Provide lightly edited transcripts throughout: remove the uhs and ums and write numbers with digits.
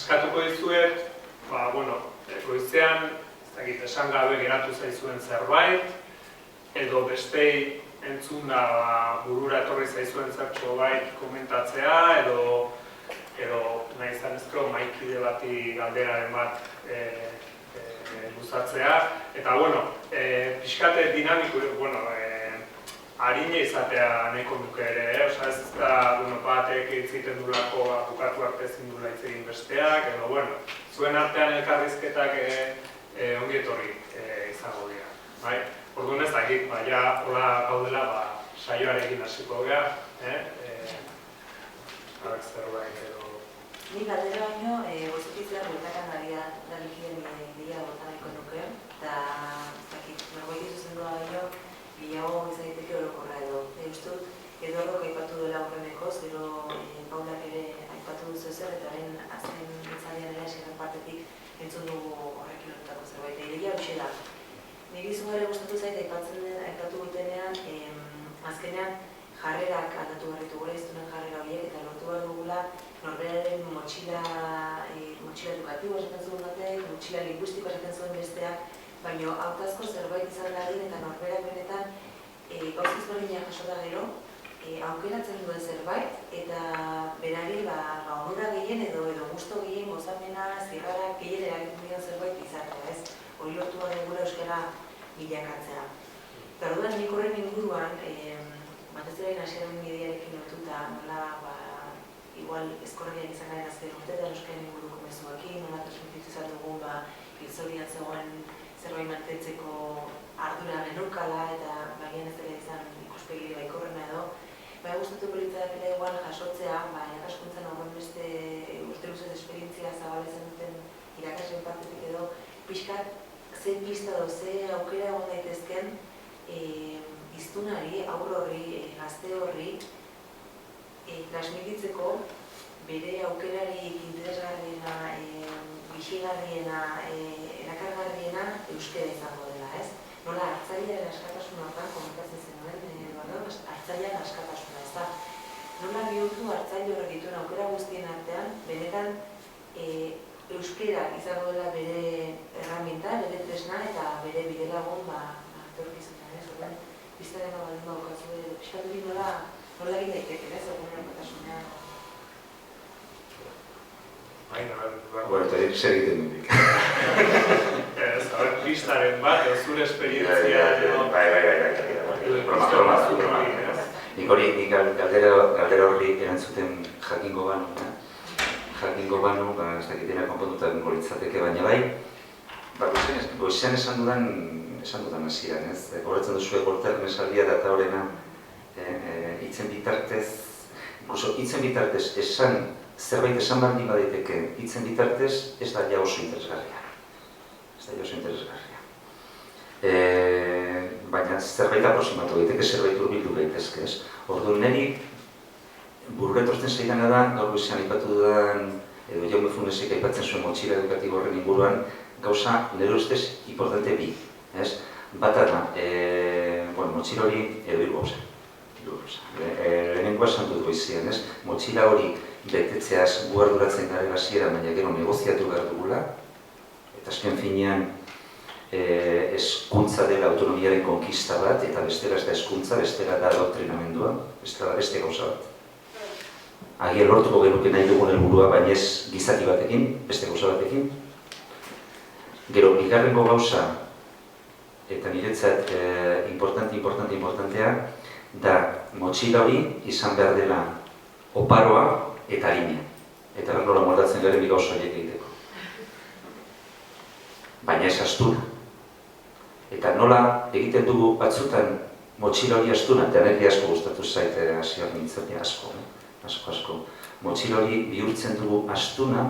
eskatuko dizuet, goizean, esan gabe geratu zaizuen zerbait, edo bestei entzunda burura etorri zaizuen zertxobait komentatzea, edo nahi izan ezkero maikide bati galderaren bat luzatzea. Eta, pixkate dinamiko, harine izatea nahiko nuke ere, ez da batek itziten dulako bukatu arte ezin dula hitz egin besteak, edo, zuen artean elkarrizketak ongi etorri izango dira. Orduan ez dakit, hola gaudela saioarekin hasiko gara, zerbait edo... Ni galdera baino, gozikitzea bueltakan dalikien bila bota nahiko nuke, eta norbait izuzendua baino, bilago izaiteke orokorra edo. Eustut, Eduardok aipatu duela horrenekoz, gero Paulak ere aipatu duzu ezer, eta horren azken itzaldian ere eskerren partetik entzun dugu horrekin horretako zerbait. Ideia hoxe da. Niri izun gara gustatu zait, aipatu gutenean, azkenean jarrerak aldatu barritu gure, iztunen jarrera horiek, eta lortu behar dugula norberaren motxila edukatibo esaten zuen batek, motxila linguistiko esaten zuen besteak, baina hautazko zerbait izan dadin eta norberak benetan gauz ezberdinak jaso da gero, aukeratzen duen zerbait, eta berari onura gehien edo gusto gehien gozamena, zirrarak gehien eragiten dion zerbait izatea, ez? Hori lortu behar dugula euskara bilakatzea. Eta orduan nik horren inguruan, batez ere hasieraren idearekin lotuta, nola, igual eskorregiak izan garen azken urteetan euskaren inguruko mezuekin, nola transmititu izan dugu, hilzorian zegoen zerbait mantentzeko ardura genukala, eta bagian ez dela izan ikuspegire baikorrena edo. Gustatuko litzakela igual jasotzea, irakaskuntzan horren beste urte luzez esperientzia zabalezen duten irakasleen partetik edo, pixkat, ze pista edo, ze aukera egon daitezken hiztunari, haur horri, gazte horri, transmititzeko bere aukerarik interesgarriena, bixigarriena, erakargarriena euskera izango dela, ez? Nola, hartzailearen askatasuna hortan, komentatzen zenuen, hartzailearen askatasuna, ez da? Nola bihurtu hartzaile horrek dituen aukera guztien artean, benetan euskera izango dela bere erraminta, bere tresna eta bere bidelagun etorkizunean, ez? Horren, biztaren baldin baukatzu, pixkatu bi nola egin daiteke, ez? Horren erratasunean. Eta zer egiten dudik. Pistaren bat, zure esperientzia... Nik hori, galdera horri erantzuten jakingo banu, ez dakitena konpontuta egingo litzateke, baina bai, goizean esan dudan hasieran, ez? Horretzen duzu egortaren esaldia data horrena hitzen bitartez, hitzen bitartez zerbait esan baldin badaiteke hitzen bitartez, ez da ja oso interesgarria. Baina zerbait aproximatu daiteke, zerbait hurbildu daitezke, ez? Orduan, niri bururetortzen zaidana da, gaur goizean aipatu dudan, edo Jaume Funesek aipatzen zuen motxila edukatibo horren inguruan, gauza nire ustez importante bi, ez? Bata da, motxila hori edo hiru gauza. Lehenengoa esan dut goizean, ez? Motxila hori betetzeaz gu arduratzen garen hasiera, baina gero negoziatu behar dugula, eta azken finean hezkuntza dela autonomiaren konkista bat, eta bestela ez da hezkuntza, bestela da doktrinamendua, bestela da beste gauza bat. Agian lortuko genuke nahi dugun helburua, baina ez gizaki batekin, beste gauza batekin. Gero, bigarrengo gauza, eta niretzat importantea, da motxila hori izan behar dela oparoa eta harina. Eta nola moldatzen garen bi gauza horiek egiteko. Baina ez astuna. Eta nola egiten dugu batzutan motxila hori astuna, eta nire asko gustatu zait hasier nintzen, asko. Motxila hori bihurtzen dugu astuna,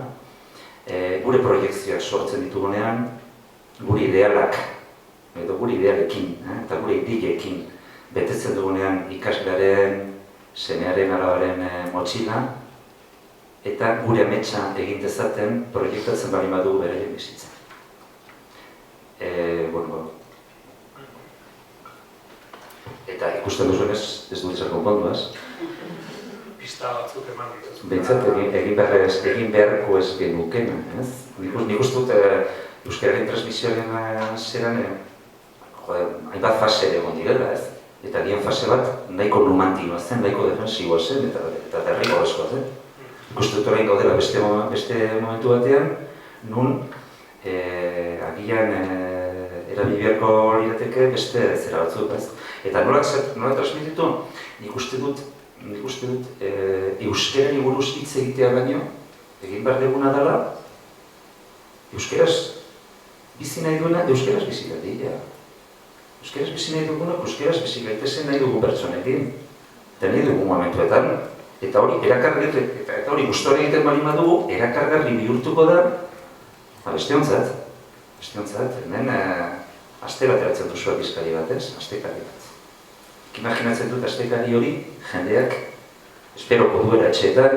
gure proiektzioak sortzen ditugunean, gure idealak, edo gure idealekin, eta gure ideiekin betetzen dugunean ikaslearen, semearen, alabaren motxila, eta gure ametsa egin dezaten proiektatzen bali badugu beraien bizitza. Eta ikusten duzuen ez dut ezer konpondu, ez? pista batzuk eman dituzu. Behintzat, egin beharko ez genuken, ez? Nik uste dut euskararen transmisioaren zeran, hainbat fase egon direla, ez? Eta gian fase bat nahiko numantinoa zen, nahiko defensiboa zen, eta derrigorrezkoa zen. Ikuste dut orain gaudela beste momentu batean, nun agian erabili beharko lirateke beste zera batzuk, ez? Eta nola transmititu, nik uste dut euskarari buruz hitz egitea baino, egin behar duguna dela, euskaraz bizi nahi duena, euskaraz bizi gatia. Euskaraz bizi nahi duguna, euskaraz bizi gaitezen nahi dugu pertsonekin. Eta nahi dugu momentuetan, eta hori erakargarri, eta hori gustora egiten bali badugu, erakargarri bihurtuko da, beste hontzat, hemen aste bat eratzen duzu abizkari bat, ez? Astekari bat. Imaginatzen dut astekari hori, jendeak, esperoko duela etxeetan,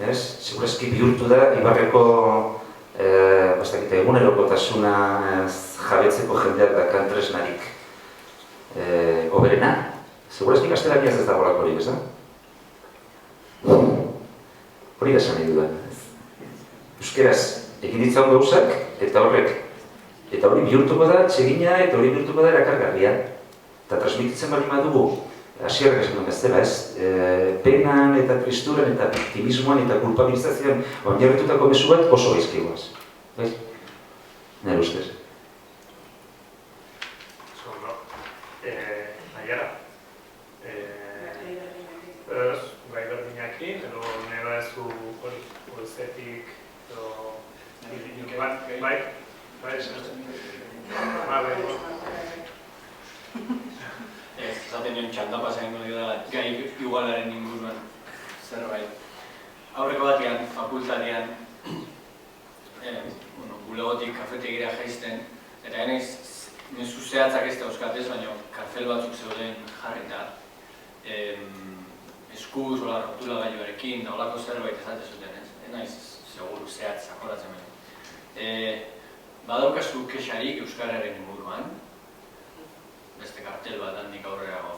ez? Segurazki bihurtu da, Ibarreko egunerokotasuna jabetzeko jendeak dakan tresnarik hoberena. Segurazki gaztelaniaz ez dagoelako hori, ez da? Hori da esan nahi dudan, ez? Euskeraz egin ditzagun gauzak, eta hori bihurtuko da txegina, eta hori bihurtuko da erakargarria. Eta transmititzen bali badugu, hasierrak esan duen bezala, ez? Penan eta tristuran eta victimismoan eta kulpabilizazioan oinarritutako mezu bat oso gaizkigoaz. Bai? Nire ustez. Ondo. Naiara? Gai berdinakin, edo nera ezu hori goizetik, edo... Bai? Bai, esan? Bai, Zaten nion txandapa zaingo dira gai igualaren inguruan zerbait. Aurreko batean, fakultatean, bulegotik kafetegira jaizten, eta genaiz mezu zehatzak ez da euskatez, baina kartel batzuk zeuden jarrita. Eskuz, ola rotula gailuarekin, da olako zerbait ezate zuten ez. Naiz, seguru, zehatz, akoratzen behar. Badaukazu kexarik euskararen inguruan, beste kartel bat handik aurrerago.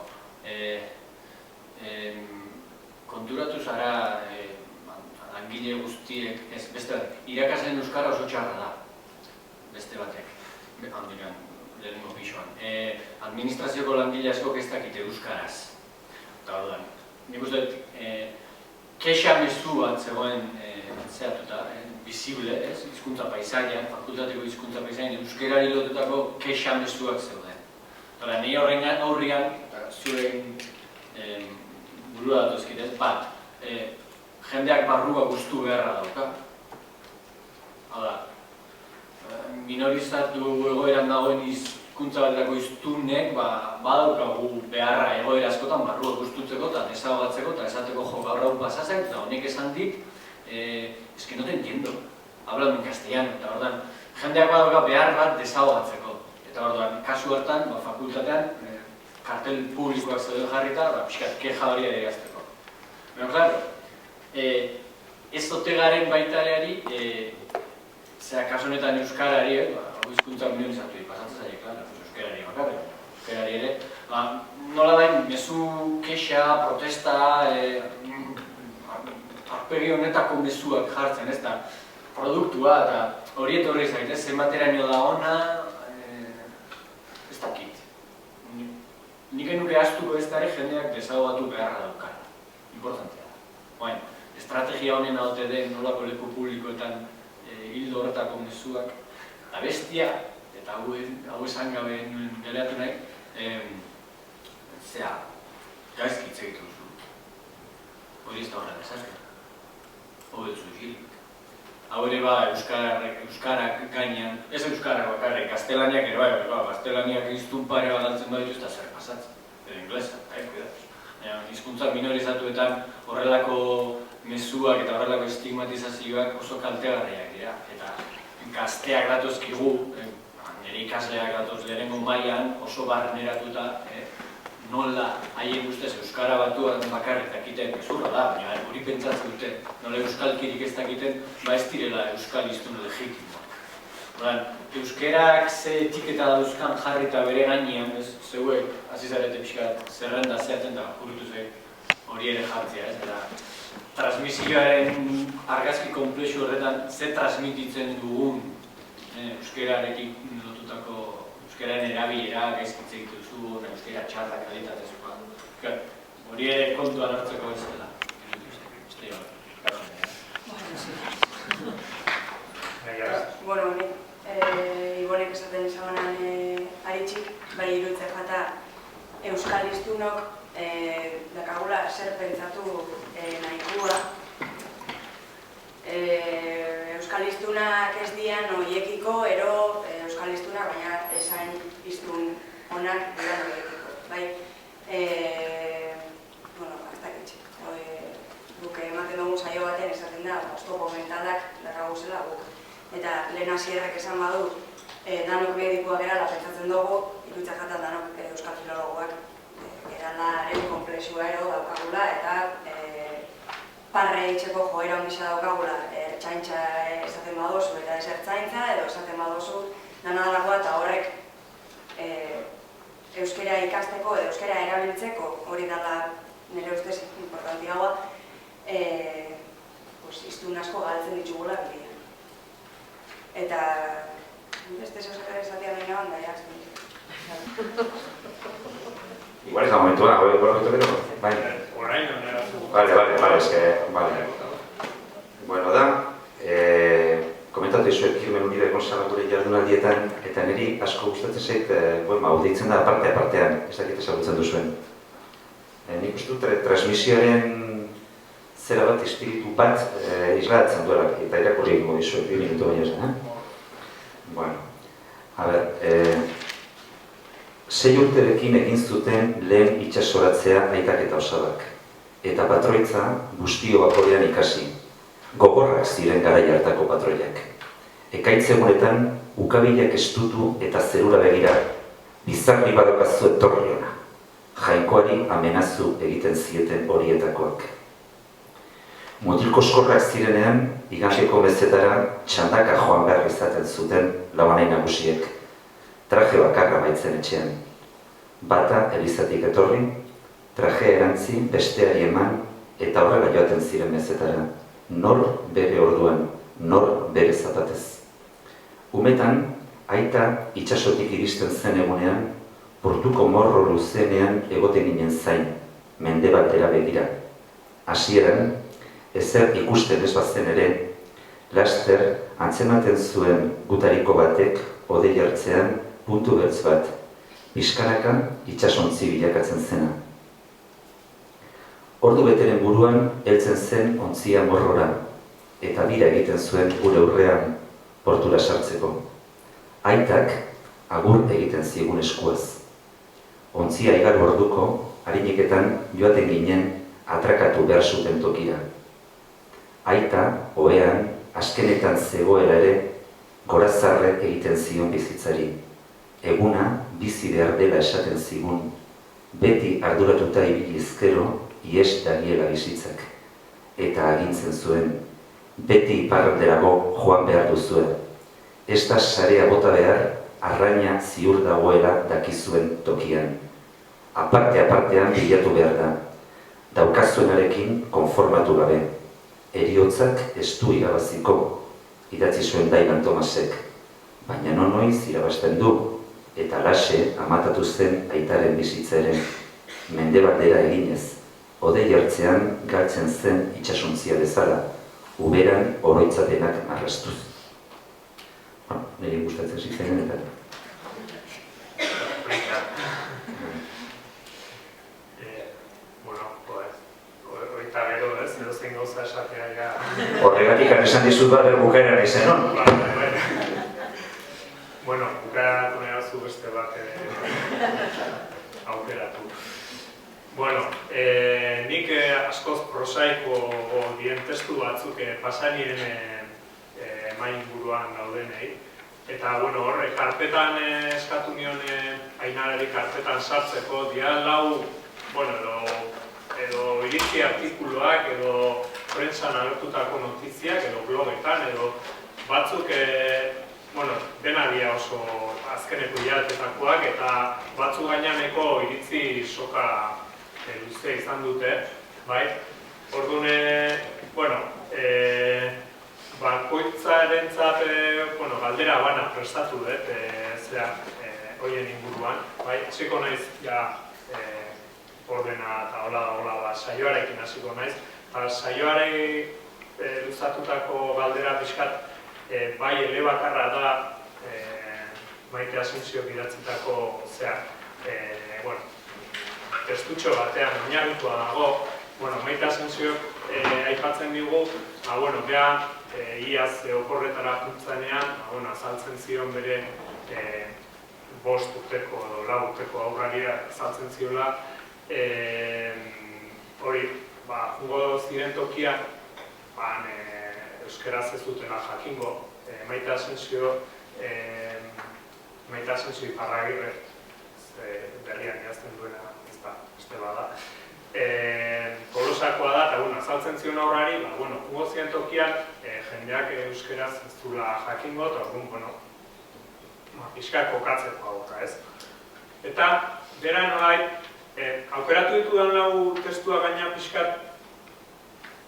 Konturatu zara langile guztiek, beste irakasleen euskara oso txarra da, beste batek, handikan, lehenengo pixoan. Administrazioko langile askok ez dakite euskaraz. Eta orduan, nik uste dut, kexa mezu bat zegoen zehatuta, visible, hizkuntza paisaian, fakultateko hizkuntza paisaian, euskarari lotutako kexa mezuak zeuden. Hora, nahi aurrian, zuen burua datuzkidez, bat, jendeak barrua guztu beharra dauka. Hala, minorizatu egoeran dagoen hizkuntza bateko hiztunek badaukagu beharra egoera askotan barrua guztutzeko eta desahogatzeko eta esateko jo gaur hau pasatzen, eta honek esan dit, es que no te entiendo, hablando en castellano, eta ordan, jendeak badauka behar bat desahogatzeko. Eta orduan, kasu hartan, fakultatean, kartel publikoak zeuden jarrita, pixkat, keja hori adierazteko. Baina, klaro, ez otegaren baitareari, kasu honetan euskarari, hizkuntza minorizatu pasatzen zaila, klaro, euskarari bakarrik, euskarari ere, nola bain, mezu, kexa, protesta, arpegi honetako mezuak jartzen, ez da, produktua, eta hori etorri zaitez, zenbateraino da ona, ez dakit. Nik enuke astuko ez dara jendeak desahogatu beharra daukara. Importantea da. Estrategia honen haute den nolako leku publikoetan hildo horretako mezuak. Eta bestia, eta hau esan gabe nuen geleatu nahi, gaizki hitz egitu duzu. Hori ez da horren ezazken. Hori duzu gilik. Hau ere euskarak gainean, ez euskarak bakarrik, gaztelaniak ere bai, gaztelaniak iztun pare bat altzen baditu eta zer pasatzen, edo inglesa, kuidatuz. Hizkuntza minorizatuetan horrelako mezuak eta horrelako estigmatizazioak oso kaltegarriak dira. Eta gazteak datozkigu, nire ikasleak datoz lehenengo mailan oso barreneratuta, nola haien ustez euskara batuan bakarrik dakiten gezurra da, baina hori pentsatzen dute, nola euskalkirik ez dakiten, ez direla euskal hiztun legitimoak. Euskerak ze etiketa dauzkan jarri eta bere gainean, zeuek, hasi zarete pixkat zerrenda zehatzen da, kurutu zei, hori ere jartzea, ez? Eta transmisioaren argazki konplexu horretan ze transmititzen dugun euskararekin lotutako euskararen erabilera gaizkitze dituzu, euskara txarra kalitatezkoa. Hori ere kontuan hartzeko ez dela. Bueno, Ibonek esaten ezagunan aritxik, bai iruditzen jata euskal hiztunok dakagula zer pentsatu nahikua. Euskal hiztunak ez dian oiekiko, ero euskal hiztunak, baina esan hiztun onak dian oiekiko. Bai, bueno, ez dakitxe. Guk ematen dugu saio baten esaten da, oztopo mentalak dakaguzela guk. Eta lehen hasierrek esan badu, danok medikoak erala pentsatzen dugu, iruditzen jatan danok euskal filologoak erala komplexua ero daukagula eta parre itxeko joera ondisa daukagula ertzaintza esaten badozu eta ez ertzaintza edo esaten badozu dana dalakoa eta horrek euskara ikasteko edo euskara erabiltzeko hori dela nire ustez importantiagoa hiztun asko galtzen ditugula bidean. Eta beste zozera esatea baina banda, jazten. Igual ez da momentua, momentu gero? Bai. Orain onera zu. Vale, eske, vale. Bueno, da, komentatu izuet Kirmen Unire Konsagure jardunaldietan, eta niri asko gustatzen zait, deitzen da parte-apartean, ez dakit ezagutzen duzuen. Nik uste dut transmisioaren zera bat, espiritu bat islatzen duela, eta irakurri ingo dizuet, 2 minutu baina zen, Bueno, a ber, 6 urterekin egin zuten lehen itsasoratzea aitak eta osabak. Eta patroitza guztio bakorean ikasi. Gogorrak ziren garai hartako patroiak. Ekaitz egunetan, ukabilak estutu eta zerura begira, bizarri badokazu etorri ona. Jainkoari amenazu egiten zieten horietakoak. Mutil koskorrak zirenean, igandeko mezetara txandaka joan behar izaten zuten labanai nagusiek. Traje bakarra baitzen etxean. Bata elizatik etorri, traje erantzi besteari eman eta horrela joaten ziren mezetara. Nor bere orduan, nor bere zapatez. Umetan, aita itsasotik iristen zen egunean, portuko morro luzenean egoten ginen zain, mendebaltera begira. Hasieran, ezer ikusten ez bazen ere, laster antzematen zuen gutariko batek odei hartzean puntu beltz bat, pixkanaka itsasontzi bilakatzen zena. Ordu beteren buruan heltzen zen ontzia morrora, eta bira egiten zuen gure aurrean portura sartzeko. Aitak agur egiten zigun eskuaz. Ontzia igaro orduko, hariniketan joaten ginen atrakatu behar zuten tokira. Aita, ohean, askenetan zegoela ere, gorazarre egiten zion bizitzari. Eguna bizi behar dela esaten zigun, beti arduratuta ibili ezkero, ies dagiela bizitzak. Eta agintzen zuen, beti iparralderago joan behar duzue. Ez da sarea bota behar, arraina ziur dagoela dakizuen tokian. Aparte-apartean bilatu behar da. Daukazuenarekin konformatu gabe. Heriotzak ez du irabaziko, idatzi zuen Dailan Tomasek. Baina noiz irabazten du, eta lase amatatu zen aitaren bizitzaren. Mendebaldera eginez, odei hartzean galtzen zen itsasontzia bezala, uberan oroitzapenak marrastuz. Nire gustatzen zitzen eta... Oita gero ez, edo zein gauza esatea ja... Horregatik esan dizut bat bukaeran izen, no? Bueno, bukaeratu nahi zu beste bat aukeratu. Bueno, nik askoz prosaiko dien testu batzuk pasanien main buruan daudenei. Eta, bueno, horre, karpetan eskatu nion Ainarari karpetan sartzeko, dia lau, bueno, edo iritzi artikuluak, edo prentsan agertutako notiziak, edo blogetan, edo batzuk, bueno, dena dira oso azkeneko hilatetakoak, eta batzuk gainaneko iritzi soka luze izan dute, bai? Orduan, bueno, bakoitzarentzat, galdera bana prestatu dut, hoien inguruan, bai? Hasiko naiz, ordena eta hola saioarekin hasiko naiz. Saioare luzatutako galdera pixkat, bai elebakarra da Maite Asensiok idatzitako testutxo batean oinarritua dago. Maite Asensiok aipatzen digu, iaz oporretara juntzanean, azaltzen zion bere 5 urteko edo 4 urteko aurrari azaltzen ziola, hori, jungo ziren tokian, euskaraz ez dutela jakingo, Maite Asensio Iparragirre, berrian idazten duena, beste bada. Tolosakoa da, eta azaltzen zion aurrari, jungo ziren tokian, jendeak euskaraz ez duela jakingo, eta pixka kokatzeko aurra, ez? Eta, bera nolai, aukeratu ditudan lau testua gaina pixkat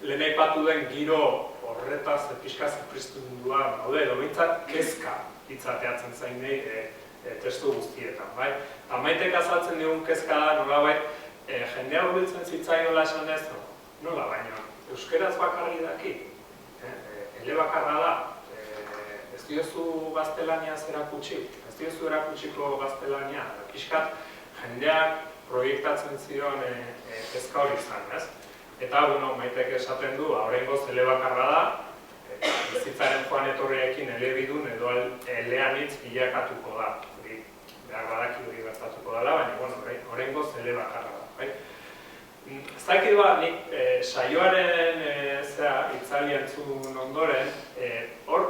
lehen aipatu den giro horretaz pixka zepristumendua daude, edo bintzat kezka hitzateatzen zain nahi testu guztietan, bai? Eta Maitek azaltzen digun kezka da, nolabait, jendea hurbiltzen zitzaiola esan ez, nola baina, euskeraz bakarri daki, elebakarra da, ez diozu gaztelaniaz erakutsi, ez diozu erakutsiko gaztelania, pixkat jendeak proiektatzen zion kezka hori izan, ez? Eta, Maitek esaten du, oraingoz elebakarra da, bizitzaren joan etorriekin elebidun edo eleanitz bilakatuko da. Behar badaki hori gertatuko dela, baina, oraingoz elebakarra da. Ez dakit nik saioaren itzali entzun ondoren, hor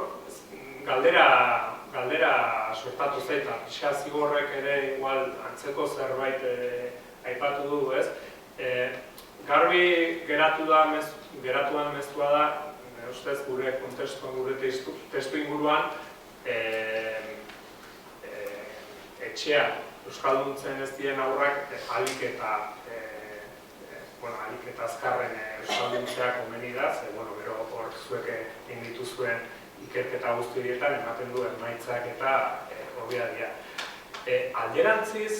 galdera sortatu zaitan, pixka zigorrek ere igual antzeko zerbait aipatu du, ez? Garbi geratuan mezua da, ustez gure kontestuan, gure testu inguruan, etxean euskalduntzen ez diren aurrak alik eta azkarren euskalduntzea komeni da, gero hor zuek egin dituzuen ikerketa guzti horietan ematen du emaitzak eta hobiak dira. Alderantziz,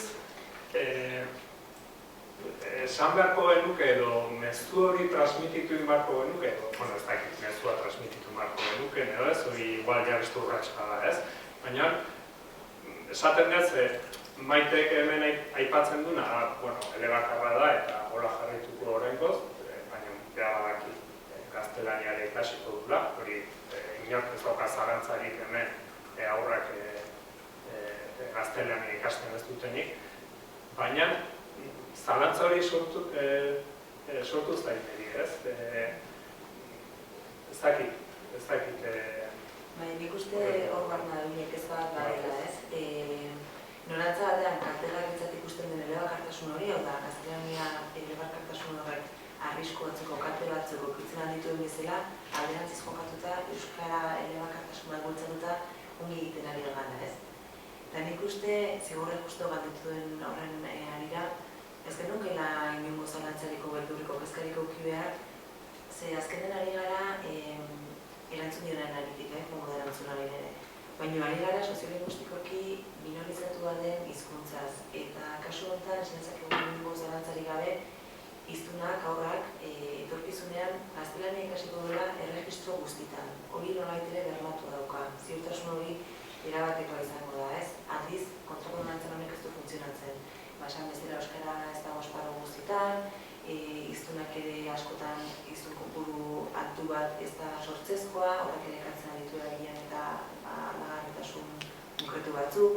esan beharko genuke edo mezu hori transmititu beharko genuke, ez dakit mezua transmititu beharko genuke, edo ez, hori igual jarriztu urratxa da, ez? Baina, esaten dez, Maitek hemen aipatzen duna, elebakarra da eta hola jarrituko oraingoz, baina behar gaztelaniare ikasiko dula, hori inork ez dauka zalantzarik hemen aurrak gaztelania ikasten ez dutenik, baina zalantza hori sortu zaiteri, ez? Ez dakit. Nik uste hor barna duinek ez bat badela, ez? Norantza batean kartelak entzat ikusten den elebakartasun hori, hau da, gaztelania elebakartasun horrek arrisku batzeko kartel batzeko ikitzen handituen bezala, alderantziz jokatuta, euskara elebakartasuna bultzatuta ongi egiten ari gana, ez? Eta nik uste, zigorrek uste galdetuen horren arira, ez genukeela inongo zalantzariko beldurriko kezkariko uki behar, ze azkenen ari gara erantzun dionan aritik, modu erantzun ari nire. Baina ari gara soziolinguistikoki minorizatua den hizkuntzaz, eta kasu honetan, sinezak inongo zalantzarik gabe, hiztunak aurrak etorkizunean gaztelania ikasiko duela erregistro guztitan. Hori nolabait ere bermatua dauka, ziurtasun hori erabatekoa izango da, ez? Aldiz, kontrakondantzan honek ez du funtzionatzen. Esan bezala euskara ez dago esparru guztietan, hiztunak ere askotan hiztun kopuru altu bat ez da sortzezkoa, horrek ere ekartzen aditu eragilean eta lagarritasun konkretu batzuk.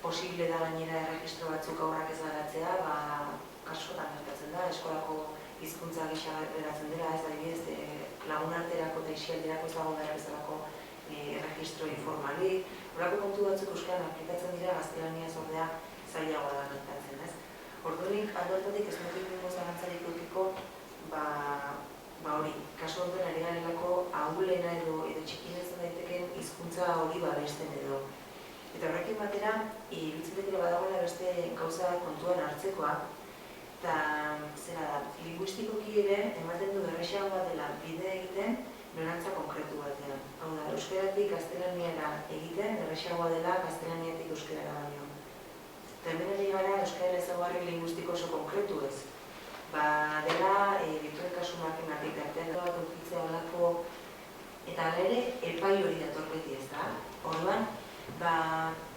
Posible da gainera erregistro batzuk aurrak ez garatzea, kaskotan gertatzen da, eskolako hizkuntza gisa geratzen dela, ez adibidez, lagunarterako eta isialderako ez dago behar bezalako erregistro informalik. Horako kontu batzuk euskaran aplikatzen dira gaztelaniaz ordea zailagoa da gertatzen, ez? Ordunik, aldo hortatik ez dut ingo zalantzarik edukiko, hori, kasu honetan ari garelako ahulena edo txikinez daiteken hizkuntza hori babesten edo. Eta horrekin batera, iruditzen dut badagoela beste gauza kontuan hartzekoa, eta zera da, linguistikoki ere ematen du errexagoa dela bide egiten norantza konkretu batean. Hau da, euskeratik gaztelaniara egiten errexagoa dela gaztelaniatik euskerara baino. Eta hemen ere gara euskara ezaugarri linguistiko oso konkretu ez. Ba, dela, bituen kasu markenatik artean bat ukitzea olako, eta ere, epai hori dator beti ez da. Orduan, ba,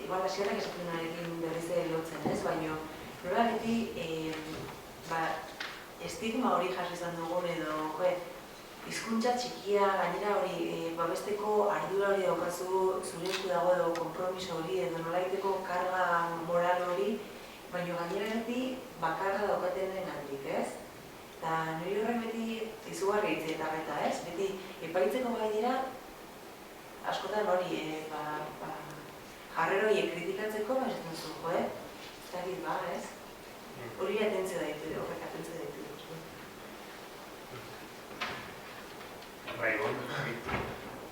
igual hasierak esaten narekin berriz ere lotzen ez, baino, nola beti, estigma hori jarri izan dugun edo, hizkuntza txikia, gainera hori, babesteko ardura hori daukazu, zure esku dago edo konpromiso hori edo nolaiteko karga moral hori, baina gainera beti bakarra daukaten den handik, ez? Eta nire horrek beti izugarri hitzeetarreta, ez? Beti epaitzeko gai dira, askotan hori, jarrera horiek kritikatzeko, esaten zu, ez dakit ba, ez? Hori atentzio daitu, horrek atentzio daitu. Bai,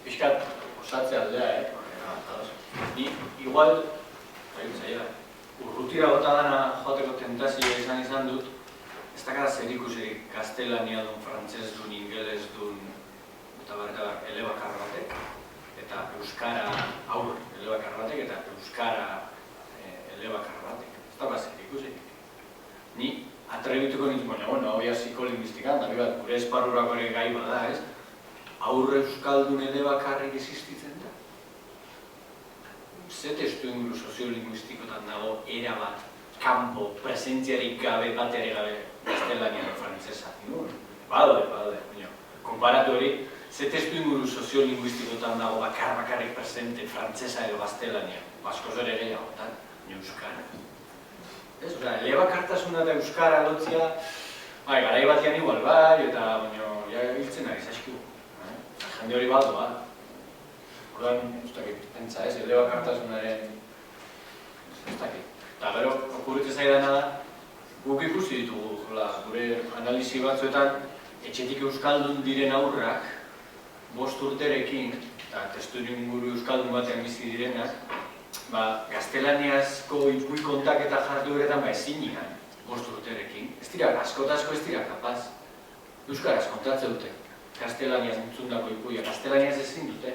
Piskat, osatze aldea, Ni, igual, urrutira bota dana joateko tentazioa izan dut, ez dakara zer ikusi gaztelania dun, frantzez dun, ingeles dun, eta elebakar batek, eta euskara aur elebakar batek, eta euskara elebakar batek. Ez dakara zer ikusi. Ni atrebituko nintzen, baina, hau jasiko linguistikan, eta bat, gure esparrurako ere gai bada, ez? Aurre euskaldun elebakarrik existitzen da? Ze testu inguru soziolinguistikotan dago erabat, kanpo, presentziarik gabe, batere gabe, gaztelania da frantzesa. Badaude, konparatu hori, ze testu inguru soziolinguistikotan dago bakarrik presente frantzesa edo gaztelania, askoz ere gehiagotan, euskara. Ez, elebakartasuna eta euskara lotzia, garai batean igual bai, eta hiltzen ari zaizkigu. Jende hori bat doa. Orduan, ez dakit, pentsa ez, elebakartasunaren, ez dakit. Eta gero, okurritu zaidana da, guk ikusi ditugu, gure analizi batzuetan, etxetik euskaldun diren aurrak, 5 urterekin, eta testu inguru euskaldun batean bizi direnak, gaztelaniazko ikui kontaketa jardueretan ezinian, 5 urterekin. Ez dira, asko ez dira kapaz. Euskaraz kontatze dute. Gaztelaniaz entzundako ikuia, gaztelaniaz ezin dute.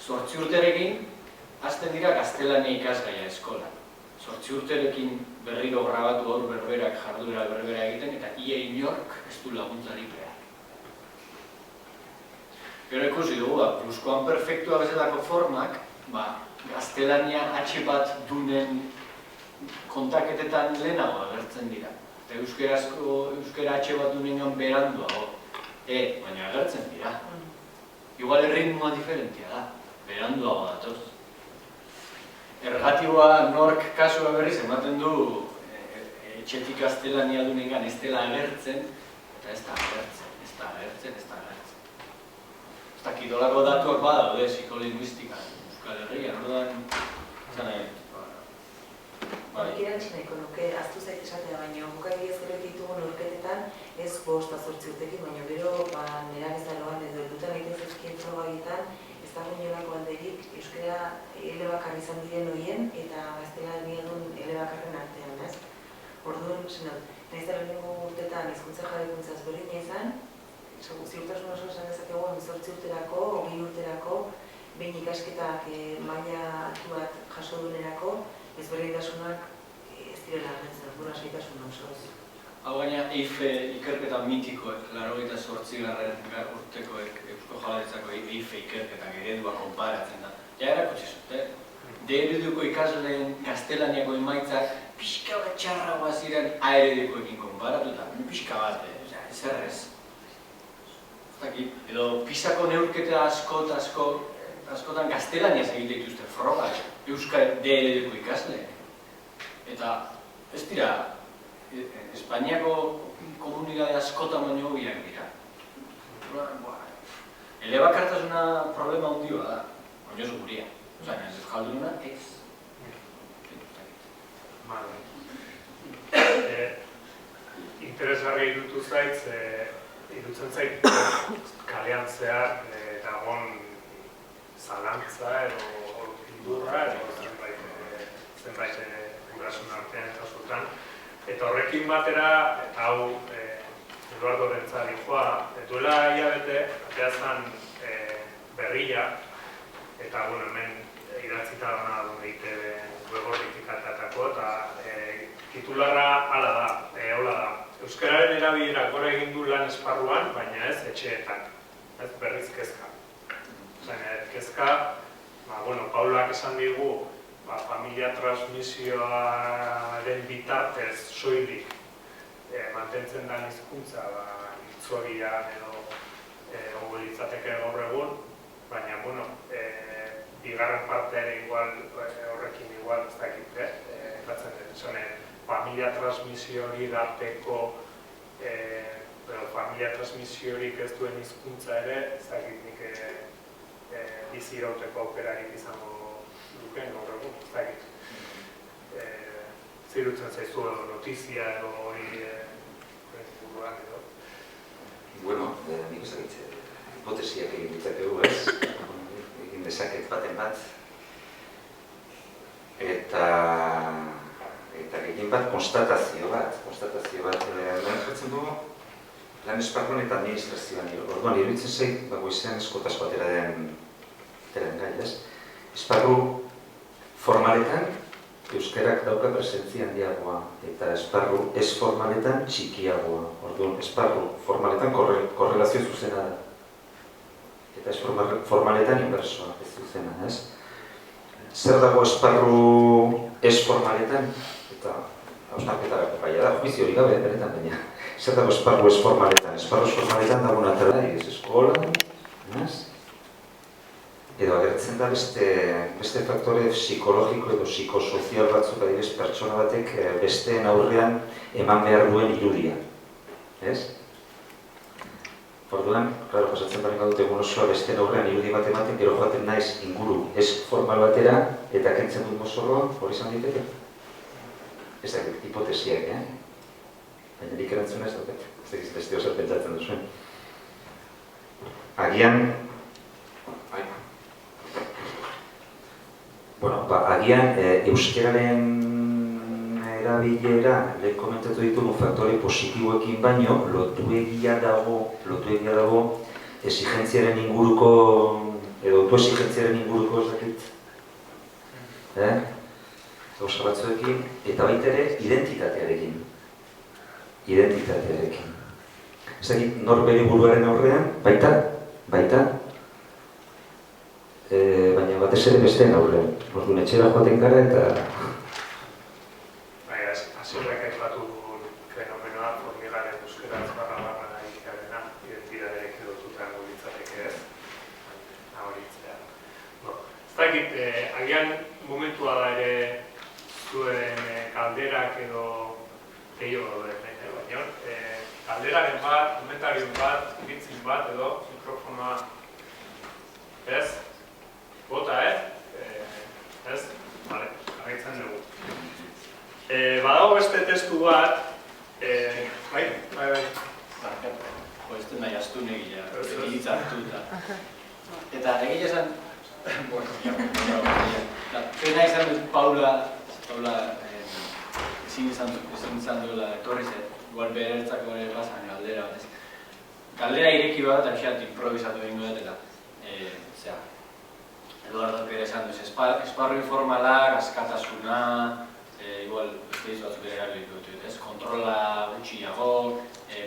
8 urterekin, hasten dira gaztelania ikasgaia eskola. 8 urterekin berriro grabatu hor berberak jarduera berbera egiten, eta ia inork ez du laguntzari behar. Gero ikusi dugu, pluskoan perfektua bezalako formak, gaztelania bat dunen kontaketetan lehenago agertzen dira. Eta euskera bat dunengan beranduago. Baina agertzen dira. Igual erritmoa diferentia da, beranduago datoz. Ergatiboa nork kasua berriz ematen du etxetik gaztelania dunengan ez dela agertzen, eta ez da agertzen. Ez dakit olako datuak badaude psikolinguistikan, Euskal Herrian, orduan, zan nahi. Horik irantzi nahiko nuke, aztu zait esatea, baina bukagiaz gero ditugun urketetan ez 5 eta 8 urtekin, baina gero nera bezaloan edo edutan egiten zezkien frogagietan ez dago inolako alderik euskara elebakar izan diren horien eta gaztelania dun elebakarren artean, ez? Orduan, nahiz da lehenengo urtetan hizkuntza jarrikuntza ezberdina izan, ziurtasun oso esan dezakegu 18 urterako, 20 urterako, behin ikasketak maila altu bat jaso duenerako, ezberdintasunak ez direla agertzen, gura saitasun osoz. Hau gaina EIFE ikerketa mitikoek, 88. urtekoek, Eusko Jaurlaritzako EIFE ikerketak eredua konparatzen da. Ja erakutsi zuten, D-ereduko ikasleen gaztelaniako emaitzak pixka bat txarragoa ziren A-eredukoekin konparatuta. Pixka bat, ez. Edo Pisako neurketa askotan gaztelaniaz egite dituzte frogak, Euskal D-ereduko ikasleek. Eta ez dira, Espainiako komunidade askotan baino hobiak dira. Elebakartasuna problema handioa da, baina ez guria. Ez jalduna, ez. Interesgarri irutzen zait kalean zehar dagoen zalantza edo pildurra edo zenbait gurasun artean eta zutan Eta horrekin batera, eta hau Eduardo Rentzari joa, duela hilabete, ateazan berria, eta hemen idatzita dana web horretik atatako, eta titularra hala da, hola da. Euskararen erabilera gora egin du lan esparruan, baina ez etxeetan, ez berriz kezka. Kezka, Paulak esan digu, familia transmisioaren bitartez soilik mantentzen den hizkuntza hitzogian edo litzateke gaur egun, baina, bigarren partearen horrekin igual, ez dakit, batzen den, familia transmisiorik arteko, familia transmisiorik ez duen hizkuntza ere, ez dakit nik bizi irauteko aukerarik izango duken gaur egun, ez dakit. Zirutzen zaizu edo notizia edo hori buruan edo. Bueno, nik ezagitze, hipotesiak egin ditzakegu ez, egin dezaket baten bat, eta gehien bat konstatazio bat, lehen jartzen dugu lan esparruan eta administrazioan. Orduan, iruditzen zait, goizean eskotazko atera den gai, ez? Esparru formaletan, euskarak dauka presentzia handiagoa, eta esparru ez formaletan txikiagoa. Orduan, esparru formaletan korrelazio zuzena da. Eta ez formaletan inbersoa ez zuzena, ez? Zer dago esparru ez formaletan? Eta hausnarketarako gaia da, juizio hori gabe, beretan baina. Zer dago esparru ez formaletan? Esparru ez formaletan dago natera, eskola, edo agertzen da beste faktore psikologiko edo psikosozial batzuk, adibidez, pertsona batek besteen aurrean eman behar duen irudia. Ez? Orduan, klaro, pasatzen baren badut egun osoa besteen aurrean irudi bat ematen, gero joaten naiz inguru ez formal batera, eta kentzen dut mozorroa, hori izan diteke? Ez da, hipotesiak, baina nik erantzuna ez dut, ez da, beste oso pentsatzen duzuen. Agian, agian euskararen erabilera, lehen komentatu ditugu faktore positiboekin baino, lotuegia dago exigentziaren inguruko, edo autoexigentziaren inguruko ezakit, gauza batzuekin, eta baita ere identitatearekin. Ezakit, nor bere buruaren aurrean, baita, baina batez ere besteen aurrean. Orduan etxera joaten gara eta... Hasierrak aipatu dugun fenomenoa, formigaren euskeraz barra egitearena, identitateak edotuta litzateke ez, horitzea. Ez dakit, agian momentua da ere zuen kalderak edo gehiago den, baina kalderaren bat, komentarion bat, iritzin bat edo mikrofonoa ez? Bota, ez? Bale, jarraitzen dugu. Badago beste testu bat, bai. Ez den nahi astu negila, egitza hartuta. Eta egile esan, pena izan dut Paula ezin izan duela etorri zen, igual berertzako ere bazan galdera bat. Galdera ireki bat, eta pixat improvisatu egin dut eta, Eduardo Pérez esan duz, esparru informalak, askatasuna, igual, beste izu batzuk ere erabiltu dut, ez? Kontrola gutxiago,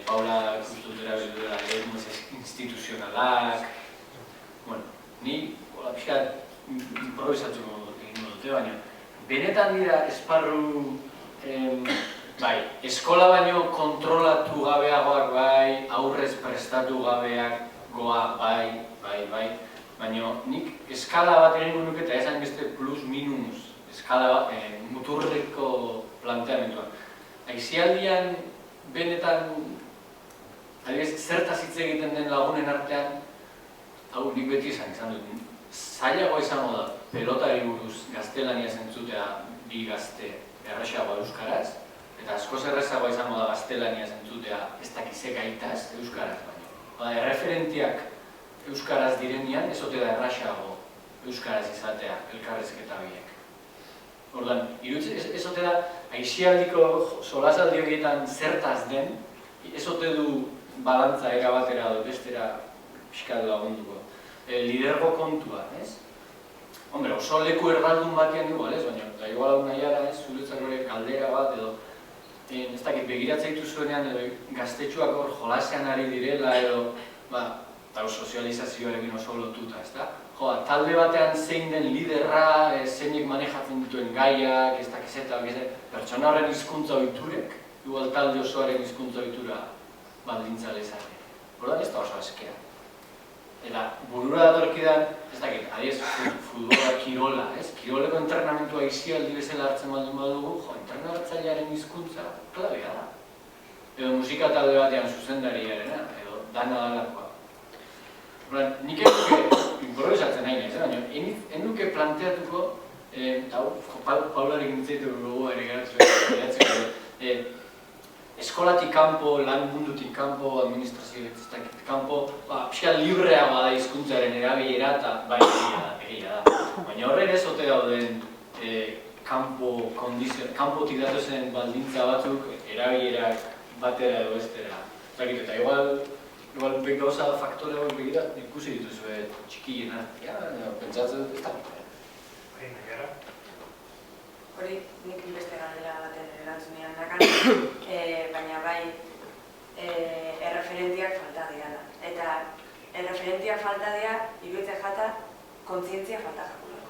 Paula ikustu dut erabiltu dela ereduz instituzionalak. Bueno, ni, pixkat, improvisatu egin dute, baina benetan dira esparru, eskola baino kontrolatu gabeagoak bai, aurrez prestatu gabeak goa bai, baina nik eskala bat egin nuke eta esan beste plus minus eskala bat, muturreko planteamenduan. Aizialdian benetan zertaz hitz egiten den lagunen artean, hau nik beti izan dut, zailagoa izango da pelotari buruz gaztelaniaz entzutea bi gazte erraxagoa euskaraz, eta askoz errazagoa izango da gaztelaniaz entzutea ez dakize gaitaz euskaraz baino. Erreferentiak euskaraz direnean, ez ote da erraxago euskaraz izatea elkarrezketa biek. Ordan, iruditzen ez ote da, aisialdiko solasaldi horietan zertaz den, ez ote du balantza era batera edo bestera pixkat lagunduko. Lidergo kontua, ez? Hombre, oso leku erraldun batean igual, ez? Baina, eta igual hau nahiara, ez? Zuretzako ere kaldera bat edo ez dakit, begiratzea dituzuenean edo gaztetxoak hor jolasean ari direla edo, eta sozializazioarekin oso lotuta, ez da? Talde batean zein den liderra, zeinek manejatzen dituen gaiak, ez dakizeta, pertsona horren hizkuntza ohiturek, igual talde osoaren hizkuntza ohitura baldintza lezake. Horda ez da oso askea. Eta burura datorkidan, ez dakit, adiez, futbola, kirola, ez? Kiroleko entrenamentua aisialdi bezala hartzen baldin badugu, entrenatzailearen hizkuntza klabea da. Edo musika talde batean zuzendariarena, edo dana dalakoa. Nik improvisatzen nahi nahiz, baina enduke planteatuko, eta Paularik nintzaitu gogoa ere geratzeko, eskolatik kanpo, lan mundutik kanpo, administrazioetik kanpo, pixka librea bada hizkuntzaren erabilera eta bai egia da. Baina horren ez ote dauden kanpotik datozen baldintza batzuk erabilerak batera edo bestera. Eta igual gauza faktore hori begira, ikusi dituzue txikiena. Pentsatzen ez da. Hori nik beste galdera baten erantzunean dakan, baina bai erreferentiak falta dira. Eta erreferentiak falta dira, iruditzen jata, kontzientzia falta jakulako.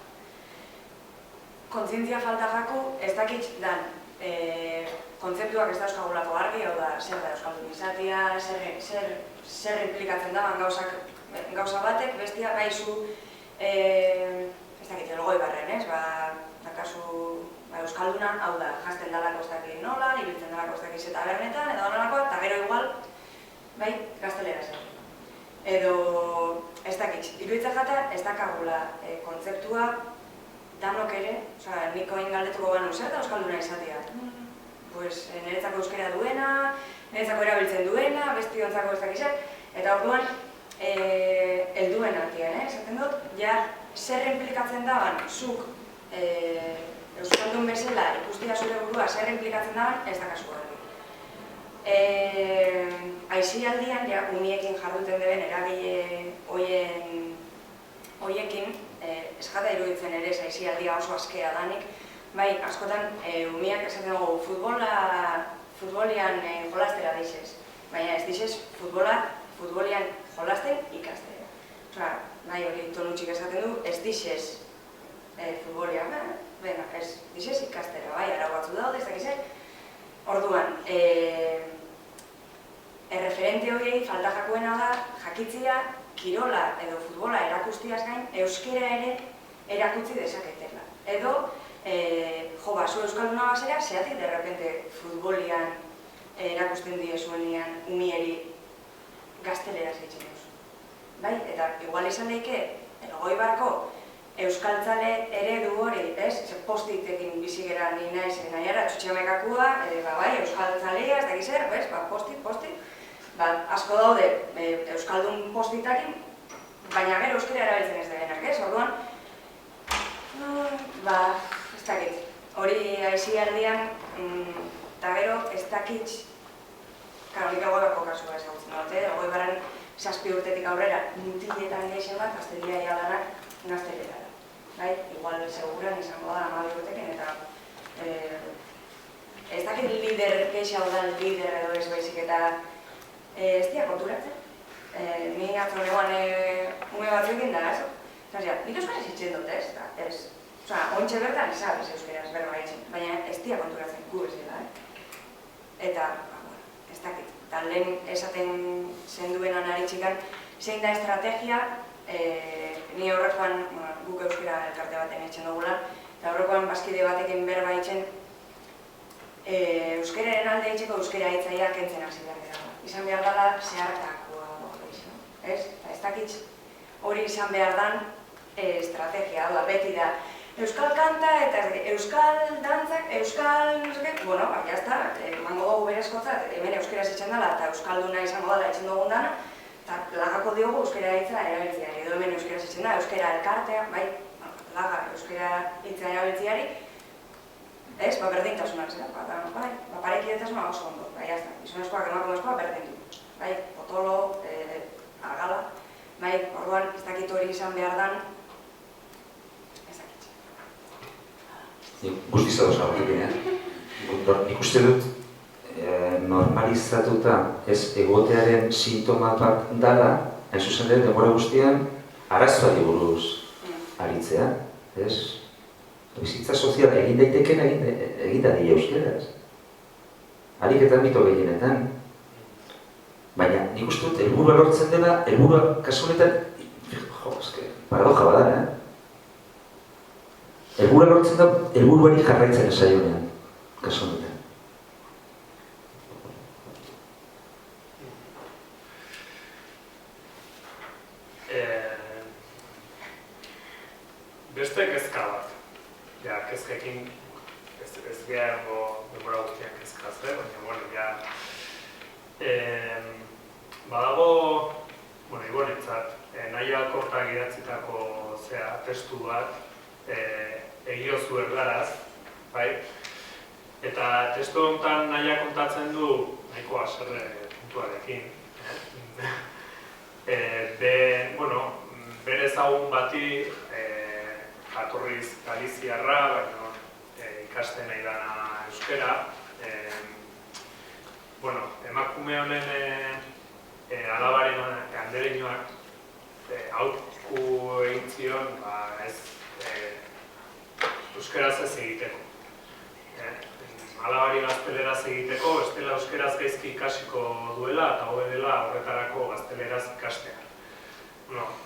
Kontzientzia falta jaku ez dakit dan kontzeptuak ez dauzkagulako argi, hau da, zer da euskaldun izatea, zer implikatzen daban gauza batek, bestia gaizu, ez dakit, elgoi barren, ez? Dakazu euskalduna, hau da, jazten dalako ez dakit nola, ibiltzen dalako ez dakit eta bernetan, edo nolakoa, eta gero igual, bai, gaztelera zer. Edo, ez dakit, iruditzen jata, ez dakagula kontzeptua, danok ere, niko egin galdetuko ganu zer da euskalduna izatea. Niretzako euskera duena, niretzako erabiltzen duena, bestiontzako ez dakizet, eta orduan, helduen artean, esaten dut, ja, zer implikatzen daban, zuk euskaldun bezala ikustia zure burua zer implikatzen daban, ez dakazu garbi. Aisialdian, ja, umiekin jarduten deben eragile hoiekin, ez jata iruditzen ere aisialdia oso askea danik, bai, askotan, umiak esaten dugu futbolian jolastera dixez, baina ez dixez futbolian jolasten ikastera. Osa, nahi hori tonutxik esaten du, ez dixez futbolian, ez dixez ikastera, bai, arau batzu daude, ez dakizet. Orduan, erreferente horiei falta jakuena da, jakitzia, kirola edo futbola erakustiaz gain, euskera ere erakutsi dezaketela. Edo, zu euskalduna basera, zeatik derrepente futbolian erakusten diezuenean umieri gaztelera zeitzen duzu. Bai, eta igual izan daike, Elgoi barko euskaltzale eredu hori, postitekin bizigera ni naiz nahiara txutxamekakua, bai, euskaltzalea, ez dakizer, postit, asko daude euskaldun postitakin, baina gero euskera erabiltzen ez debenak, ez? Orduan, ez dakit, hori aisialdian, eta gero ez dakit, nik Elgoibako kasua ezagutzen dut, Elgoi baren 7 urtetik aurrera, mutiletan gehixen bat, gaztelia jalanak gaztelera da. Bai, igual seguran izango da 12 urteken, eta ez dakit lider keixa da, lider edo ez baizik, eta ez dira konturatzen. Ni atzonean ume batzuekin da, ez? Nik euskaraz itxen dut, ez? Ointxe bertan izabez euskaraz berba itxen, baina ez dira konturatzen gu bezala, Eta, ez dakit, eta lehen esaten zenduenan aritxikan, zein da estrategia, ni horrekoan, guk euskara elkarte baten etxen dugula, eta horrekoan bazkide batekin berba itxen, euskararen alde itxeko euskara hitzaia kentzen hasi behar dira. Izan behar dela zeharkakoa izan, ez? Ez dakit hori izan behar dan estrategia, beti da, euskal kanta eta euskal dantzak, euskal, jazta, emango dugu berezkotzat, hemen euskaraz itxen dela eta euskalduna izango dela itxen dugun dana, eta lagako diogu euskara hitza erabiltzeari, edo hemen euskaraz itxen da, euskara elkartea, bai, laga euskara hitza erabiltzeari, ez, berdintasunak zera, bai, parekidetasuna oso ondo, bai, jazta, gizonezkoak emakumezkoak berdin du, bai, potolo, argala, bai, orduan, ez dakit hori izan behar dan, ez dakit. Guztiz ados gaurrekin, nik uste dut, normalizatuta ez egotearen sintoma bat dala, hain zuzen dut, denbora guztian, arazoari buruz aritzea, ez? Bizitza soziala egin daiteken egin dadila euskeraz. Harik eta mito gehienetan. Baina nik uste dut, helburua lortzen dela, helburua kasu honetan, paradoja bada, helburua lortzen da, helburuari jarraitzen esaionean, kasu honetan. Beste kezka bat. Ja, kezkekin ez gehiago denbora guztian kezkaz, baina, bueno, ja... Badago, bueno, Ibonetzat, Naio Alkortak idatzitako testu bat, egiozu erdaraz, bai? Eta testu honetan Naia kontatzen du, nahiko haserre puntuarekin, bere ezagun bati, jatorriz Galiziarra, baina ikasten nahi dana euskera. Emakume honen alabaren andereñoak aurku egin zion euskeraz ez egiteko. Alabari gazteleraz egiteko, bestela euskeraz gaizki ikasiko duela eta hobe dela horretarako gazteleraz ikastea.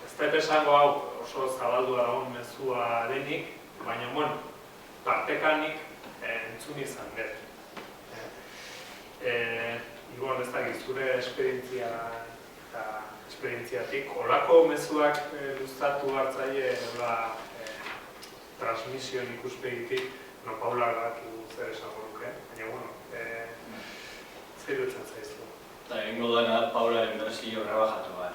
Ez dut esango hau oso zabaldua dagoen mezua denik, baina, partekanik entzun izan dut. Ibon, ez dakit, zure esperientziatik, olako mezuak luztatu hartzaile transmisioen ikuspegitik, Paula gatu zer esango nuke, baina, zer dutzen zaizu. Eta egingo dena Paularen berzio rebajatu bat.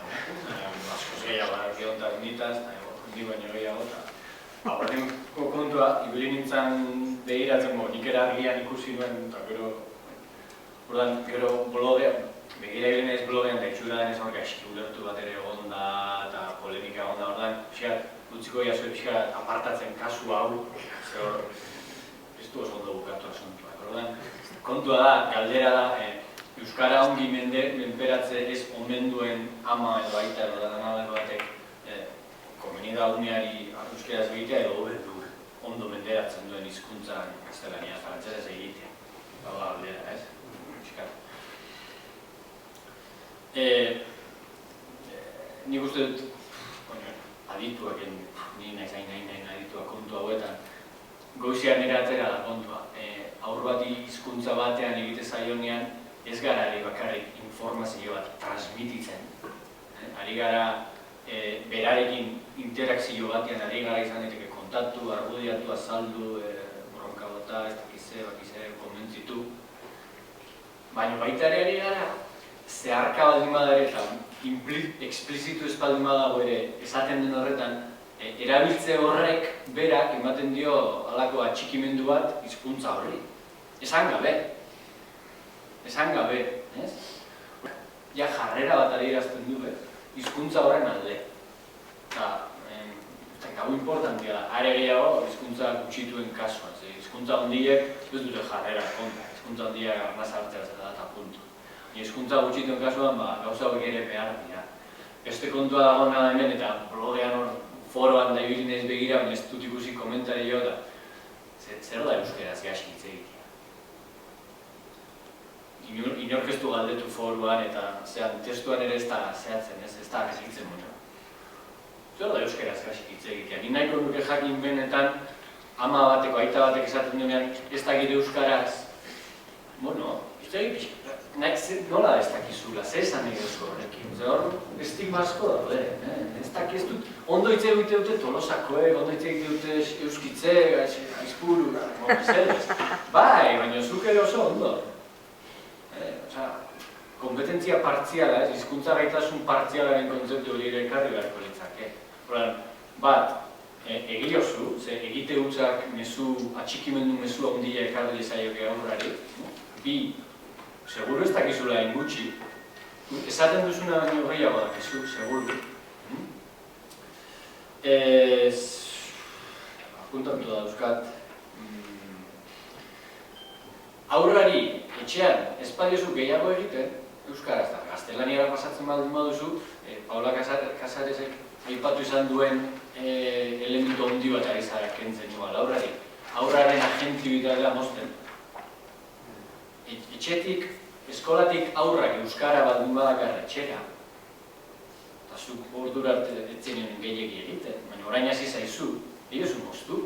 Askoz gehiago arkeontak nitaz, ni baino gehiago eta... Horrenko kontua, ibili nintzen behiratzen, nik argian ikusi nuen, eta gero blogean, begira ibilen ez blogean, eta itxura denez hor gaizki ulertu bat ere egon da, eta polemika egon da, ordan, pixkat, utziko jasue pixkat apartatzen kasu hau, ze hor, ez du oso ondo bukatu asuntua. Ordan, kontua da, galdera da, euskara ongi menperatze ez omen duen ama edo aita edo danadako batek komeni da uneari euskeraz egitea edo ondo menderatzen duen hizkuntzan gaztelania frantsesez egitea. Hau da galdera, ez? Nik uste dut, adituak, ni nahi adituak kontu hauetan, goizean nire atzera da kontua. Aur bati hizkuntza batean egite zaionean, ez gara ari bakarrik informazio bat transmititzen. Ari gara berarekin interakzio batean ari gara izan daiteke kontatu, argudiatu, azaldu, bronka bota, ez dakize, konbentzitu. Baina baita ere ari gara, zeharka baldin badare eta eksplizitu ez baldin badago ere esaten den horretan, erabiltze horrek berak ematen dio halako atxikimendu bat hizkuntza horri. Esan gabe, ez? Ja jarrera bat adierazten du, hizkuntza horren alde. Eta gau importantia da, are gehiago hizkuntza gutxituen kasuan. Hizkuntza handiek ez dute jarrera konta, hizkuntza handiak arnaz hartzea zela eta puntu. Hizkuntza gutxituen kasuan gauza horiek ere behar dira. Beste kontua dagoena hemen eta blogean hor foroan da ibilin ez begira, baina ez dut ikusi komentari jo da. Zer da euskeraz gaxi hitz egitea? Inorkeztu galdetu foruan eta testuan ere ez da zehatzen, ez da gazitzen mucho. Zer da euskeraz gaxi hitz egitea? Ni nahiko nuke jakin benetan ama bateko, aita batek esaten duenean ez dakit euskaraz. Bueno, nola ez dakizula, ze esan nahi duzko horrekin. Hor, estigma asko daude, ez dakit dut. Ondo hitz egite dute Tolosakoek, ondo hitz egite dute Euskitze, Aizpuru, bai, baina zuk ere oso ondo. Kompetentzia partziala, hizkuntza gaitasun partzialaren kontzeptu hori ere ekarri beharko litzake. Bat, Egia oso, ze egite hutsak atxikimendu mezu handia ekarri zaioke aurrari, bi, seguru ez dakizula ingutxi, esaten duzuna baino gehiago dakizu, seguru. Apuntatu da euskat. Aurrari etxean ez badiozu gehiago egiten, euskaraz da, gaztelaniara pasatzen baldin baduzu, Paula Casaresek aipatu izan duen elementu handi bat ari zara kentzen igual, aurraren agentibitatea mozten. Etxetik, eskolatik aurrak euskara baldin badakar etxera, eta zuk ordura etzenen gehiagi egiten, baina orain hasi zaizu, egiozun moztu.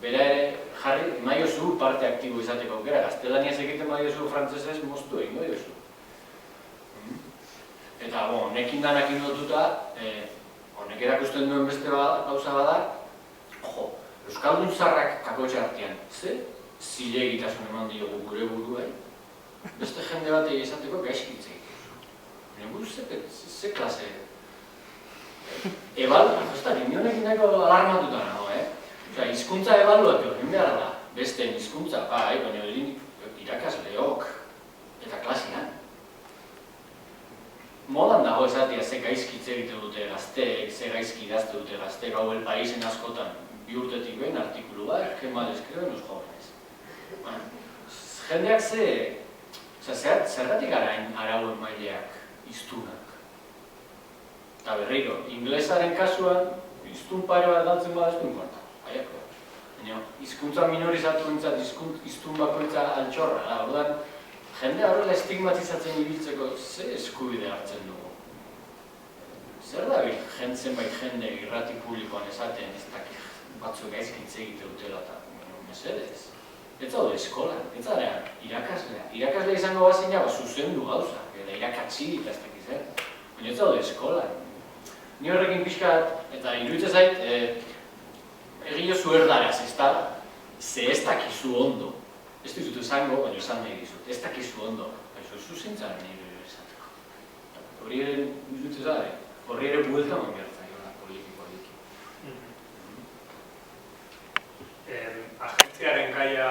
Bera ere jarri, maiozu parte aktibo izateko aukera, gaztelaniaz egiten maiozu frantzesez moztu egin diozu. Eta, honekin danak indotuta, honek erakusten duen beste gauza bada, Euskaldun zarrak kakotxe artean, ze zilegitasun eman diogu gure buruai, beste jende bat izateko gaizkitze egiten. Ze klase? Nionekin nahiko alarmatuta nago, hizkuntza ebaluatu egin behar da, beste hizkuntza, baina irakasleok eta klasian. Modan dago esatia ze gaizkitze egiten dute gazteek, ze gaizki idazte dute gazteek, hau El Paisen askotan bi behin artikulu bat, que mal escriben los jóvenes. Jendeak zergatik arauen maileak hiztunak. Eta berriro, inglesaren kasuan, hiztun pare bat daltzen bada ez du importa. Hizkuntza minorizatu entzat, hiztun bakoitza altxorra. Orduan, jende horrela estigmatizatzen ibiltzeko ze eskubide hartzen dugu. Zer da zenbait jende irrati publikoan esaten ez dakik batzuk gaizkitze egite dutela eta mesedez. Ez zaude eskolan, ez zara irakaslea. Irakaslea izango bazina zuzendu gauza, eta irakatsi eta ez dakiz, baina ez zaude eskolan. Ni horrekin pixkat, eta iruditzen zait, egio zu erdaraz, ze ez dakizu ondo. Ez dizut esango, baina esan nahi dizut, ez dakizu ondo. Zuzentzaren nire esateko. Hori ere, iruditzen zare, horri ere buelta man gertzen, politikoa. Agentziaren gaia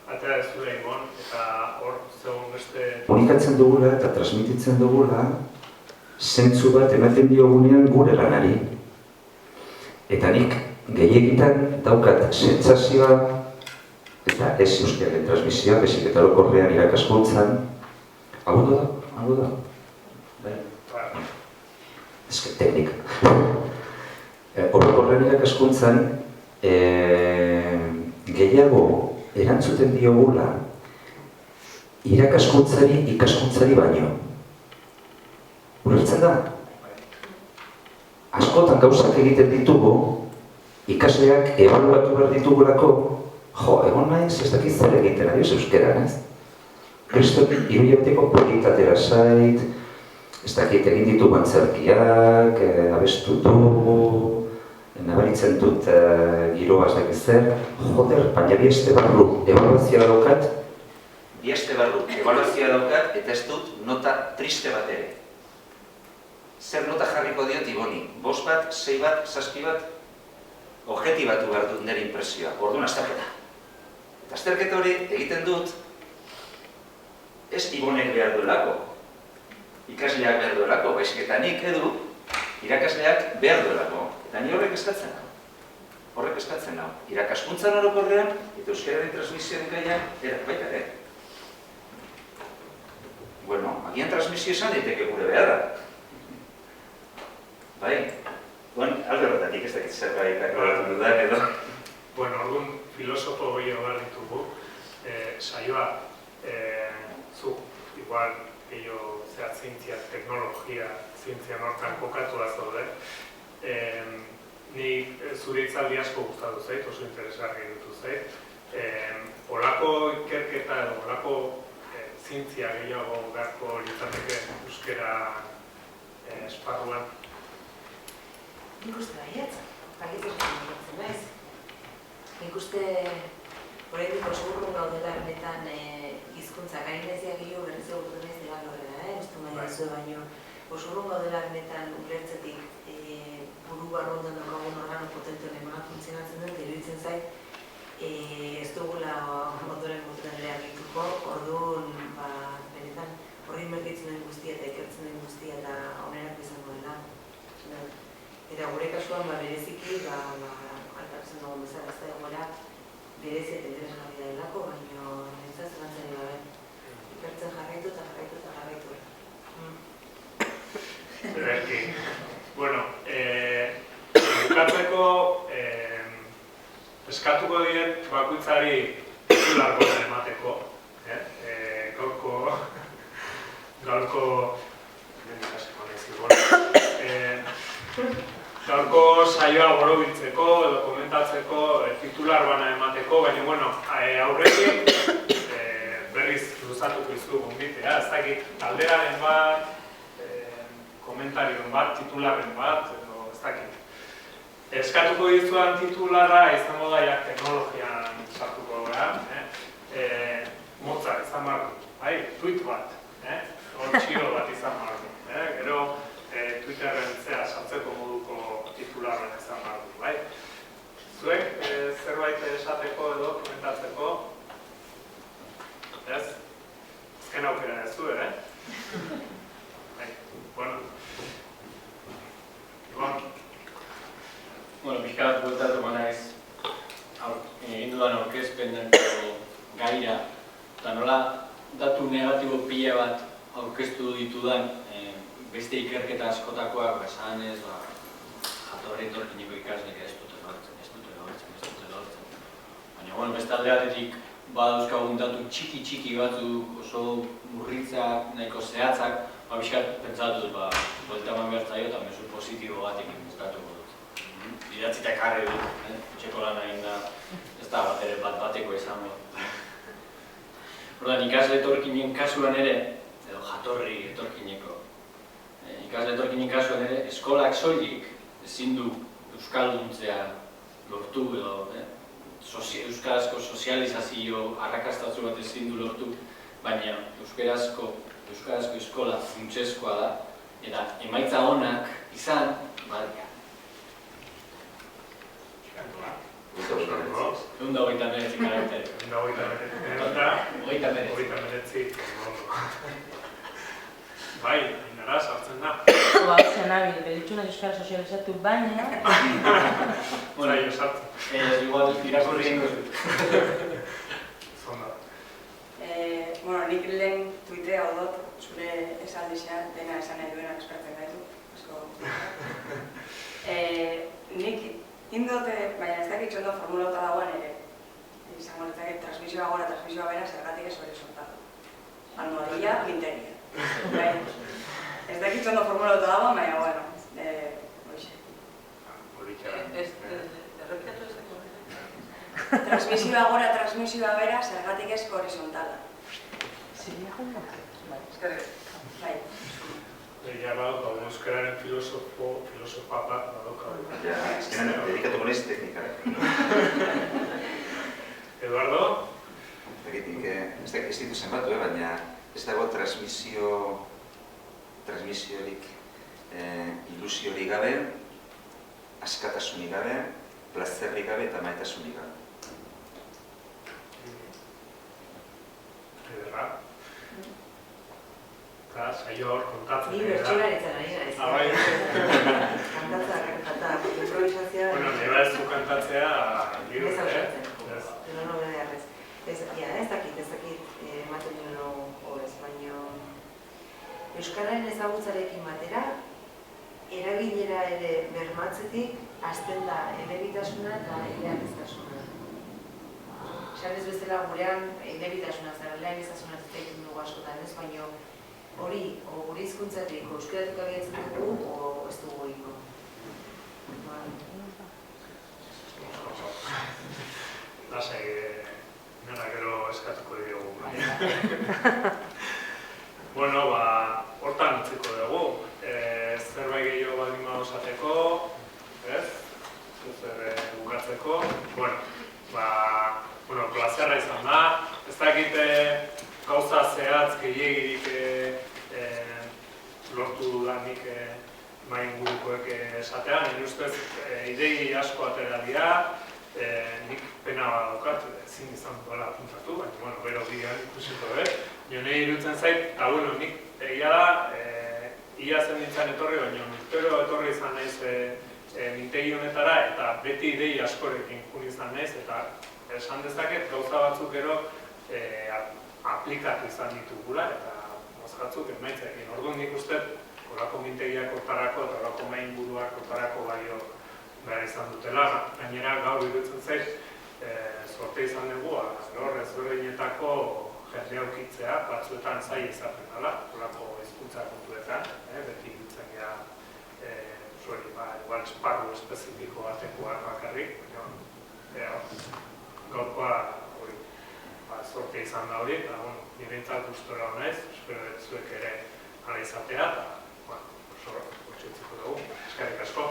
atera ez dure ingon, eta hor zegoen beste... Komunikatzen dugula eta transmititzen dugula zentzu bat ematen diogunean gure lanari. Eta nik gehiegitan daukat sentsazioa eta ez euskaren transmisioa, bezik eta orokorrean irakaskuntzan. Agudo da? Ez que teknika. Orokorrean irakaskuntzan gehiago erantzuten diogula irakaskuntzari ikaskuntzari baino. Ulertzen da? Askotan gauzak egiten ditugu, ikasleak ebaluatu behar ditugulako, egon naiz ez dakit zer egiten ari euskeran, ez? Kristok irudibeteko politatera zait, ez dakit egin ditugu antzerkiak, abestu dugu, nabaritzen dut giroa ez dakit zer, baina bi este barru ebaluazioa daukat, eta ez dut nota triste bat ere. Zer nota jarriko diot Iboni? 5 bat, 6 bat, 7 bat? Objektibatu behar dut nire impresioa, orduan azterketa. Eta azterketa hori egiten dut, ez Ibonek behar duelako, ikasleak behar duelako, baizik eta nik edu, irakasleak behar duelako. Eta ni horrek eskatzen hau. Irakaskuntzan orokorrean eta euskararen transmisioaren gaian, baita ere. Agian transmisio esan daiteke gure beharra. Bai, alde horretatik ez dakit zerbait akoratu dudan edo. Orduan filosofo gehiago behar ditugu, saioa, zuk, igual, gehiago zientzia, teknologia, zientzia nortan kokatuaz daude. Ni zure hitzaldi asko gustatu zait, oso interesgarri dutu zait. Olako ikerketa edo olako zientzia gehiago beharko litzateke euskara esparruan. Nik uste baietz naiz. Nik uste horretik oso urrun gaudela benetan hizkuntza gainezia gehiago berriz egutu naiz dira horrela, ez du maia zuen baino. osurrun gaudela benetan ulertzetik buru barruan daukagun organo potenteen nola funtzionatzen den, iruditzen zait ez dugula ondoren guztietan ere argituko, orduan benetan horri inbertitzen den guztia eta ikertzen den guztia eta onerak izango dela. Eta gure kasuan bereziki, alkartzen dugun bezala ez da egoera berezia eta interesgarria delako, baina nintzen zelantzari gabe. Ikertzen jarraitu eta jarraitu eta jarraitu. Ederki. Bueno, bukatzeko eskatuko diet bakoitzari titular bat emateko. Gaurko saioa borobiltzeko edo komentatzeko titular bana emateko, baina bueno, aurretik berriz luzatuko izu gonbitea, ez dakit galderaren bat, komentarioen bat, titularren bat, edo ez dakit. Eskatuko dizuan titularra izango da teknologian sartuko gara, motza izan behar du, tweet bat, hor txio bat izan behar du, gero Twitterren zea sartzeko moduko titularren izan behar du, bai? Zuek zerbait esateko edo komentatzeko? Ez? Ezken aukera ez du, Bueno. Bueno, pixkat bueltatu naiz egin dudan aurkezpeneko gaira, eta nola datu negatibo pila bat aurkeztu ditudan beste ikerketa askotakoak, esanez, jatorri etorkineko ikasleak ez dute lortzen. Baina, bueno, beste alde batetik badauzkagun datu txiki batzuk, oso murritzak, nahiko zehatzak, pixkat pentsatu dut, buelta eman behar zaio eta mezu positibo batekin bukatuko dut. Idatzita ekarri dut, txeko lan egin da, ez da bat ere bateko izango. Orduan, ikasle etorkinen kasuan ere, edo jatorri etorkineko, ikasle etorkinen kasuan ere, eskolak soilik ezin du euskalduntzea lortu edo euskarazko sozializazio arrakastatzu bat ezin du lortu, baina euskarazko eskola funtsezkoa da, eta emaitza onak izan, badia. Egun da 39 karakter. Bai, inara sartzen da. Zer nabil, belitxuna euskara sozializatu baina... Zailo sartzen. Igual, irakurri ingo zut. Zonda. Bueno, nik lehen tuitea odot, zure esaldizean dena esan nahi duena espertzen gaitu. Nik indote, baina ez dakit txondo formulauta dagoen ere, izango netzakit transmisioa gora, transmisioa bera, zergatik ez horizontalo. Anualia, linteria. Ez dakit txondo formulauta dagoen, baina, bueno, hoxe. Errepikatu ez dago. Transmisioa gora, transmisioa bera, zergatik ez horizontala. Ziria jonda? Eskerrik. Bai. Ja badaukagu, euskararen filosofa bat badaukagu. Azkenean, dedikatuko naiz teknikara. Eduardo? Egitik, ez ditu zenbatu, baina ez dago transmisiorik, ilusiorik gabe, askatasunik gabe, plazerrik gabe eta maitasunik gabe. Ederra. Eta saio hor kontatzen. Ni bertsolaritzen ari naiz. Bai. Kantatzea, improvisazioa... Bueno, neba ez du kantatzea... Ez hausatzen. No beharrez. Ez dakit ematen duen hobez, baina... Euskararen ezagutzarekin batera, erabilera ere bermatzetik, hasten da elebitasuna eta eleaniztasuna. Esan ez bezala gurean elebitasuna zara, eleaniztasuna ez egiten dugu askotan ez, baina hori, gure hizkuntzatik euskaratik abiatzen dugu, o ez dugu ingo. Lasai, nena gero eskatuko diogu. Bueno, hortan utziko dugu. Zerbait gehiago baldin badosateko, ez? Zer bukatzeko. Bueno, plazerra izan da. Ez dakit gauza zehatz gehiagirik lortu dudala nik mai ingurukoek esatean, nire ustez idei asko atera dira, nik pena daukat, ezin izan duela apuntatu, baina, bueno, bero bidean ikusiko, nire irutzen zait, eta, bueno, nik egia da, ia zen nintzen etorri, baina urtero etorri izan naiz mintegi honetara, eta beti idei askorekin jun izan naiz, eta esan dezaket gauza batzuk gero aplikatu izan ditugula, eta mozkatzuk emaitzekin. Orduan nik uste, horako mintegiak hortarako eta horako main buruak hortarako balio behar izan dutela. Gainera gaur iruditzen zait, zorte izan dugu, hor ezberdinetako jende aukitzea, batzuetan zaila izaten dela, horako hizkuntza kontuetan, beti iruditzen gara igual esparru espezifiko batekoak bakarrik, baina gaurkoa zorte izan da hori, eta nirentzat gustora honez, espero zuek ere hala izatea, eta oso utziko dugu. Eskerrik asko.